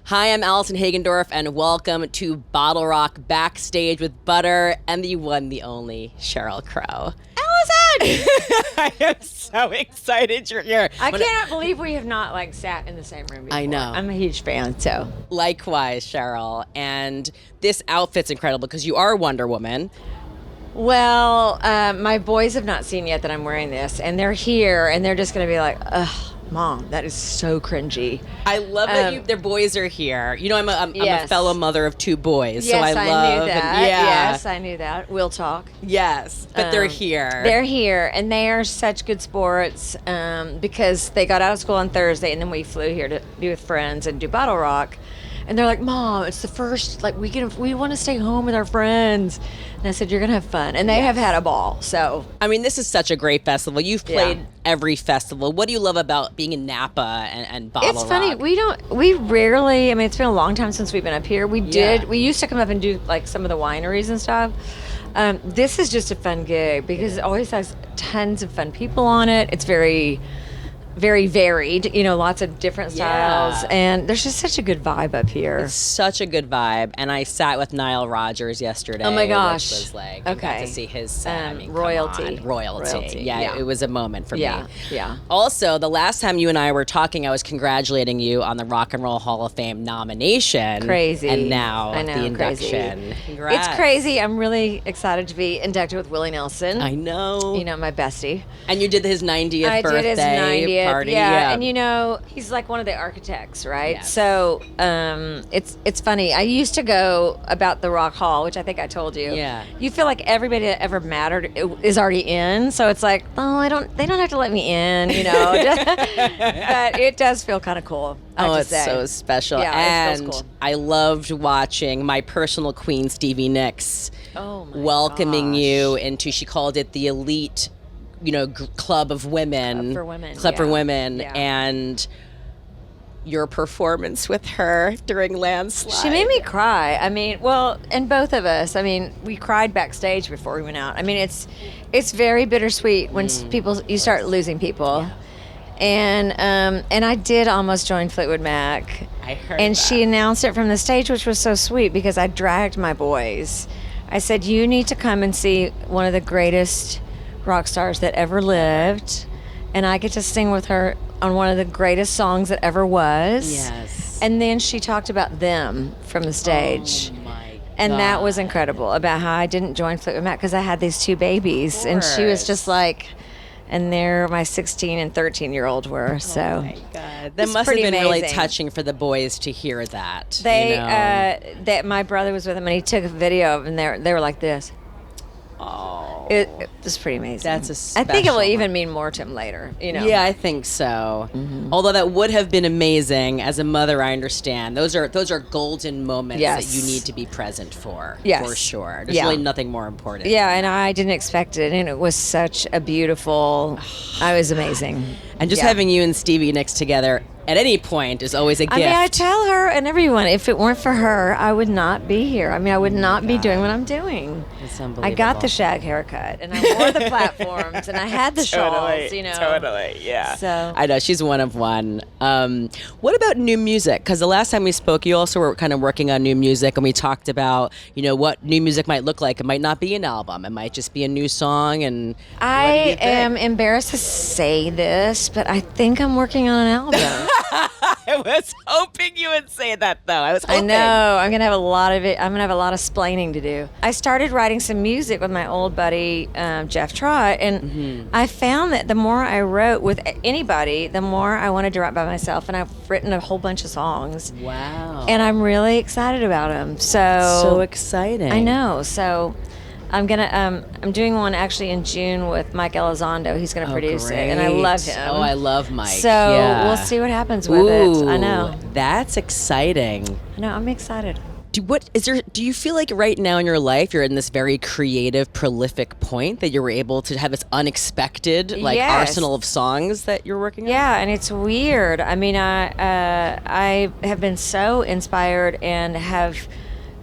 Hi, I'm Allison Hagendorf, and welcome to BottleRock Backstage with Butter and the one, the only Sheryl Crow. Allison! I am so excited you're here. I cannot believe we have not sat in the same room before. I know. I'm a huge fan, so. Likewise, Sheryl. And this outfit's incredible because you are Wonder Woman. Well, my boys have not seen yet that I'm wearing this, and they're here, and they're just going to be like, ugh, Mom, that is so cringy. I love that their boys are here. You know, I'm a fellow mother of two boys, Yes, so I love. knew that. Yes, I knew that. We'll talk. Yes, but they're here. They're here, and they are such good sports because they got out of school on Thursday, and then we flew here to be with friends and do Bottle Rock. And they're like, Mom, it's the first, we want to stay home with our friends. And I said, you're going to have fun. And they have had a ball, so. I mean, this is such a great festival. You've played every festival. What do you love about being in Napa and Bottle Rock? It's funny, we rarely, it's been a long time since we've been up here. We used to come up and do, some of the wineries and stuff. This is just a fun gig because it always has tons of fun people on it. It's very varied, lots of different styles, and there's just such a good vibe up here. It's such a good vibe, and I sat with Nile Rodgers yesterday. Oh my gosh! Which was got to see his set. Royalty. Yeah, it was a moment for me. Yeah. Also, the last time you and I were talking, I was congratulating you on the Rock and Roll Hall of Fame nomination. Crazy. And now I know, the induction. Crazy. Congrats. It's crazy. I'm really excited to be inducted with Willie Nelson. I know. My bestie. And you did his 90th birthday. I did his 90th party. Yeah, and he's like one of the architects, right? Yes. So it's funny. I used to go about the Rock Hall, which I think I told you. Yeah. You feel like everybody that ever mattered is already in, so it's like, they don't have to let me in, But it does feel kind of cool. It's so special. Yeah, and it feels cool. I loved watching my personal queen, Stevie Nicks, welcoming you into, she called it the elite club of women. Club for women. Yeah. And your performance with her during Landslide. She made me cry. And both of us. We cried backstage before we went out. It's very bittersweet when you start losing people. Yeah. And I did almost join Fleetwood Mac. I heard And that. she announced it from the stage, which was so sweet because I dragged my boys. I said, you need to come and see one of the greatest rock stars that ever lived, and I get to sing with her on one of the greatest songs that ever was. Yes. And then she talked about them from the stage. Oh my and God. that was incredible, about how I didn't join Fleetwood Mac because I had these two babies, and she was just like, and they're my 16 and 13-year-old were. So oh my God. That must have been really touching for the boys to hear that. That my brother was with them, and he took a video of them, and they were like this. Oh, it was pretty amazing. That's a special I think it will one. even mean more to him later. Yeah, I think so. Mm-hmm. Although that would have been amazing. As a mother, I understand. Those are golden moments that you need to be present for. Yes. For sure. There's really nothing more important. Yeah, and I didn't expect it, and it was such a beautiful. I was amazing. And just having you and Stevie Nicks together at any point is always a gift. I tell her and everyone, if it weren't for her, I would not be here. I would not be doing what I'm doing. It's unbelievable. I got the shag haircut, and I wore the platforms, and I had the shawls, Totally, yeah. So I know, she's one of one. What about new music? Because the last time we spoke, you also were kind of working on new music, and we talked about, what new music might look like. It might not be an album. It might just be a new song. And I am embarrassed to say this, but I think I'm working on an album. I was hoping you would say that, though. I know. I'm going to have a lot of it. I'm going to have a lot of splaining to do. I started writing some music with my old buddy, Jeff Trott, and I found that the more I wrote with anybody, the more I wanted to write by myself, and I've written a whole bunch of songs. Wow. And I'm really excited about them. So exciting. I know. So I'm doing one actually in June with Mike Elizondo. He's gonna produce it, and I love him. Oh, I love Mike. So we'll see what happens with it. I know. That's exciting. I know. I'm excited. Do you feel like right now in your life you're in this very creative, prolific point that you were able to have this unexpected arsenal of songs that you're working on? Yeah, and it's weird. I have been so inspired and have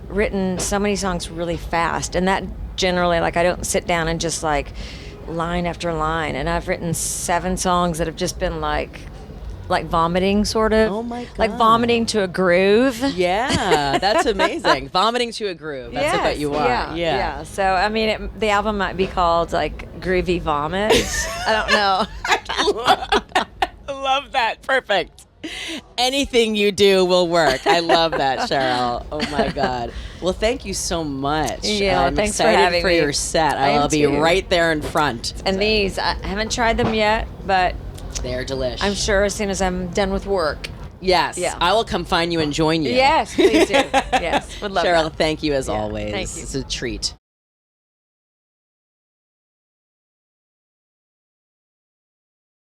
written so many songs really fast, and that generally, I don't sit down and just line after line, and I've written 7 songs that have just been like vomiting, sort of. Oh my Like God. vomiting to a groove. Yeah, that's amazing. Vomiting to a groove. That's what you are. Yeah. So I mean, the album might be called like Groovy Vomit. I don't know. I love that. Perfect. Anything you do will work. I love that, Sheryl. Oh my God. Well, thank you so much. Yeah, I'm thanks for excited having me. your set. I am I'll be too. right there in front. And these, I haven't tried them yet, but They're delish. I'm sure as soon as I'm done with work. Yes. Yeah. I will come find you and join you. Yes, please do. Yes, would love Sheryl, that. thank you as Yeah, always. thank you. It's a treat.